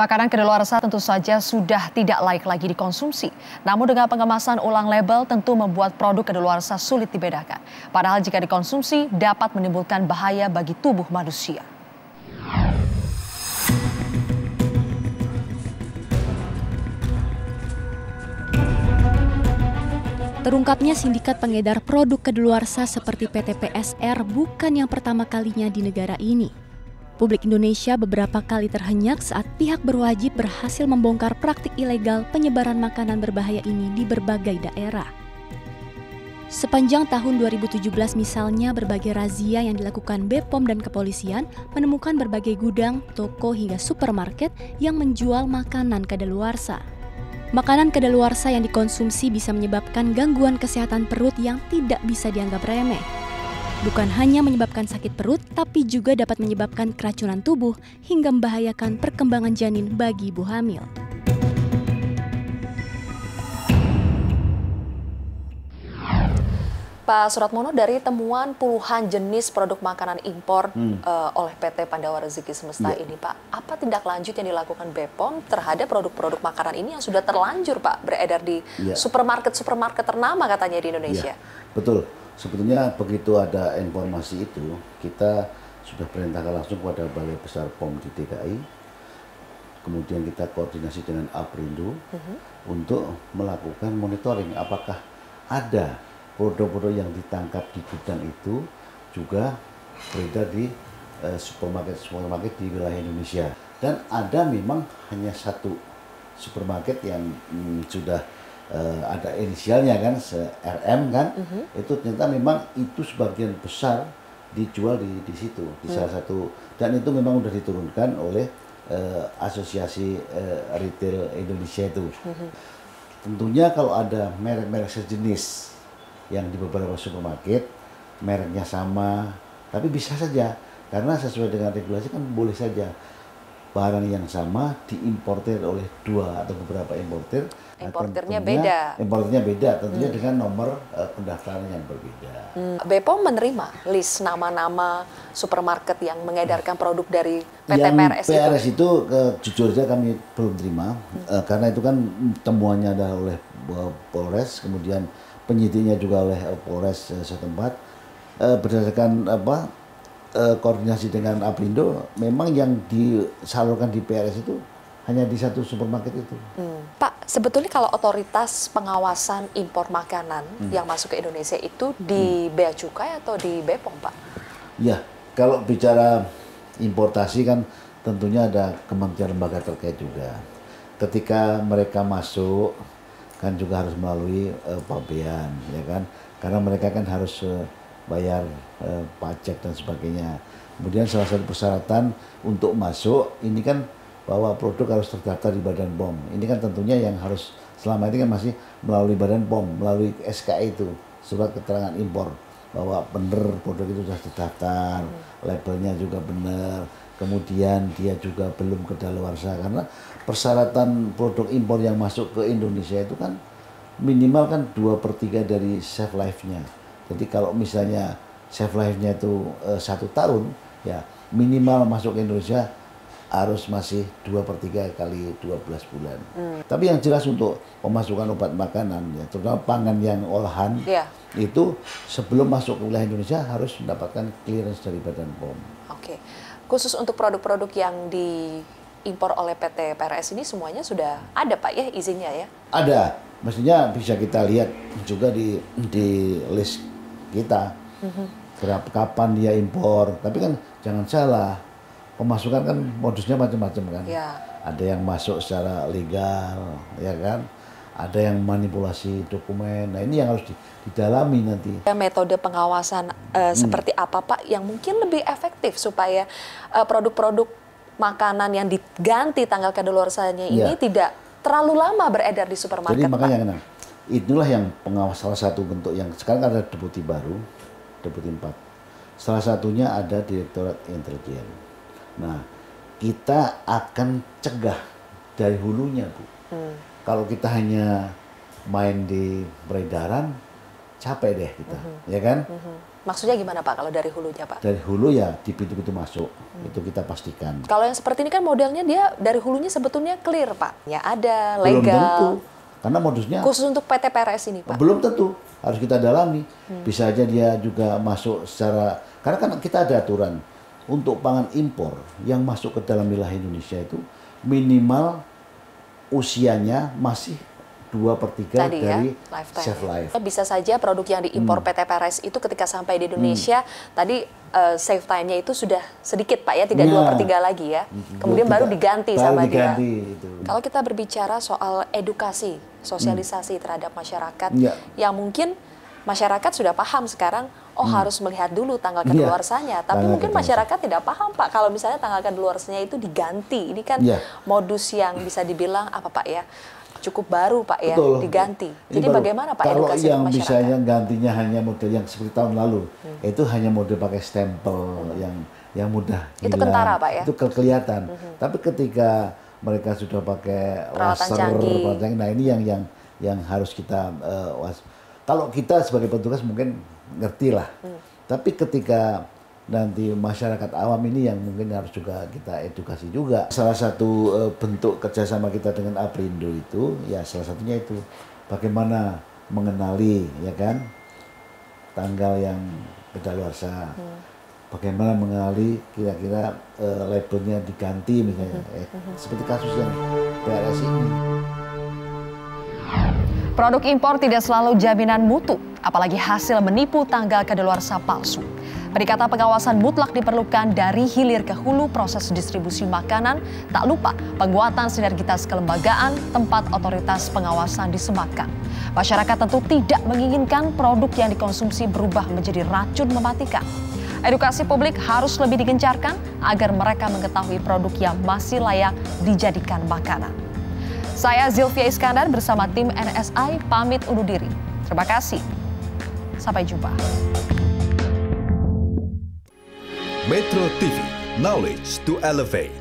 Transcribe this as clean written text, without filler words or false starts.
Makanan kadaluarsa tentu saja sudah tidak layak lagi dikonsumsi. Namun dengan pengemasan ulang label tentu membuat produk kadaluarsa sulit dibedakan. Padahal jika dikonsumsi dapat menimbulkan bahaya bagi tubuh manusia. Terungkapnya sindikat pengedar produk kadaluarsa seperti PT PSR bukan yang pertama kalinya di negara ini. Publik Indonesia beberapa kali terhenyak saat pihak berwajib berhasil membongkar praktik ilegal penyebaran makanan berbahaya ini di berbagai daerah. Sepanjang tahun 2017 misalnya, berbagai razia yang dilakukan BPOM dan kepolisian menemukan berbagai gudang, toko hingga supermarket yang menjual makanan kadaluarsa. Makanan kadaluarsa yang dikonsumsi bisa menyebabkan gangguan kesehatan perut yang tidak bisa dianggap remeh. Bukan hanya menyebabkan sakit perut, tapi juga dapat menyebabkan keracunan tubuh hingga membahayakan perkembangan janin bagi ibu hamil. Pak Suratmono, dari temuan puluhan jenis produk makanan impor oleh PT Pandawa Rezeki Semesta ini, Pak, apa tindak lanjut yang dilakukan BPOM terhadap produk-produk makanan ini yang sudah terlanjur, Pak, beredar di supermarket ternama katanya di Indonesia? Betul. Sebetulnya begitu ada informasi itu, kita sudah perintahkan langsung kepada Balai Besar POM di DKI. Kemudian kita koordinasi dengan Aprindo untuk melakukan monitoring apakah ada produk-produk yang ditangkap di gudang itu juga beredar di supermarket di wilayah Indonesia. Dan ada memang hanya satu supermarket yang sudah ada inisialnya kan, RM kan, itu ternyata memang itu sebagian besar dijual di situ, di salah satu, dan itu memang sudah diturunkan oleh Asosiasi Retail Indonesia itu. Tentunya kalau ada merek-merek sejenis yang di beberapa supermarket, mereknya sama, tapi bisa saja, karena sesuai dengan regulasi kan boleh saja barang yang sama diimportir oleh dua atau beberapa importir. Importernya beda, tentunya dengan nomor pendaftaran yang berbeda. BPOM menerima list nama-nama supermarket yang mengedarkan produk dari PT yang PRS itu? PRS itu jujur saja kami belum terima, karena itu kan temuannya adalah oleh Polres, kemudian penyidiknya juga oleh Polres setempat. Berdasarkan koordinasi dengan Aprindo, memang yang disalurkan di PRS itu hanya di satu supermarket itu. Pak, sebetulnya kalau otoritas pengawasan impor makanan yang masuk ke Indonesia itu di Bea Cukai atau di BPOM, Pak? Ya, kalau bicara importasi kan tentunya ada kementerian lembaga terkait juga. Ketika mereka masuk kan juga harus melalui pabean, ya kan? Karena mereka kan harus bayar pajak dan sebagainya. Kemudian salah satu persyaratan untuk masuk ini kan bahwa produk harus terdaftar di Badan POM. Ini kan tentunya yang harus selama ini kan masih melalui Badan POM, melalui SKI itu, surat keterangan impor, bahwa benar produk itu sudah terdaftar, labelnya juga benar, kemudian dia juga belum kadaluarsa, karena persyaratan produk impor yang masuk ke Indonesia itu kan minimal kan 2/3 dari shelf life-nya. Jadi kalau misalnya shelf life-nya itu 1 tahun, ya minimal masuk ke Indonesia harus masih 2/3 kali 12 bulan. Tapi yang jelas untuk pemasukan obat makanan, ya, terutama pangan yang olahan, itu sebelum masuk ke wilayah Indonesia harus mendapatkan clearance dari Badan POM. Oke, khusus untuk produk-produk yang diimpor oleh PT PRS ini semuanya sudah ada, Pak, ya, izinnya ya? Ada, mestinya bisa kita lihat juga di list kita, berapa kapan dia impor. Tapi kan jangan salah, pemasukan kan modusnya macam-macam kan. Ada yang masuk secara legal, ya kan? Ada yang manipulasi dokumen. Nah, ini yang harus didalami nanti. Metode pengawasan seperti apa, Pak, yang mungkin lebih efektif supaya produk-produk makanan yang diganti tanggal kadaluarsanya ini tidak terlalu lama beredar di supermarket? Jadi makanya itulah yang pengawas, salah satu bentuk yang sekarang ada deputi baru, deputi 4. Salah satunya ada Direktorat Intelijen. Nah, kita akan cegah dari hulunya, Bu. Kalau kita hanya main di peredaran, capek deh kita, ya kan? Maksudnya gimana Pak kalau dari hulunya Pak? Dari hulu ya di pintu-pintu masuk, itu kita pastikan. Kalau yang seperti ini kan modelnya dia dari hulunya sebetulnya clear Pak. Ya ada, Belum legal. tentu, karena modusnya Khusus untuk PT PRS ini Pak? belum tentu, harus kita dalami. Bisa aja dia juga masuk secara, karena kan kita ada aturan untuk pangan impor yang masuk ke dalam wilayah Indonesia itu minimal usianya masih 2/3 Tadi dari lifetime. shelf life. Bisa saja produk yang diimpor PT PRS itu ketika sampai di Indonesia tadi save time-nya itu sudah sedikit Pak ya, tidak 2/3 lagi ya. Kemudian baru diganti sama dia. Itu. Kalau kita berbicara soal edukasi, sosialisasi terhadap masyarakat yang mungkin masyarakat sudah paham sekarang, harus melihat dulu tanggal kadaluarsanya. Tapi mungkin masyarakat tidak paham Pak kalau misalnya tanggal kadaluarsanya itu diganti. Ini kan modus yang bisa dibilang apa Pak ya? Cukup baru Pak ya, diganti. Jadi bagaimana Pak edukasi yang masyarakat? misalnya gantinya hanya model yang seperti tahun lalu, itu hanya model pakai stempel yang mudah Itu hilang. kentara Pak ya? Itu kelihatan. Tapi ketika mereka sudah pakai peralatan laser, canggih. nah ini yang harus kita kalau kita sebagai petugas mungkin ngerti lah. Tapi ketika nanti masyarakat awam ini yang mungkin harus juga kita edukasi juga. Salah satu bentuk kerjasama kita dengan Aprindo itu, ya salah satunya itu bagaimana mengenali, ya kan, tanggal yang kadaluarsa. Bagaimana mengenali kira-kira labelnya diganti misalnya, seperti kasus yang PRS ini. Produk impor tidak selalu jaminan mutu, apalagi hasil menipu tanggal kadaluarsa palsu. Peningkatan pengawasan mutlak diperlukan dari hilir ke hulu proses distribusi makanan, tak lupa penguatan sinergitas kelembagaan tempat otoritas pengawasan disematkan. Masyarakat tentu tidak menginginkan produk yang dikonsumsi berubah menjadi racun mematikan. Edukasi publik harus lebih digencarkan agar mereka mengetahui produk yang masih layak dijadikan makanan. Saya Zilvia Iskandar bersama tim NSI pamit undur diri. Terima kasih. Sampai jumpa. Metro TV, knowledge to elevate.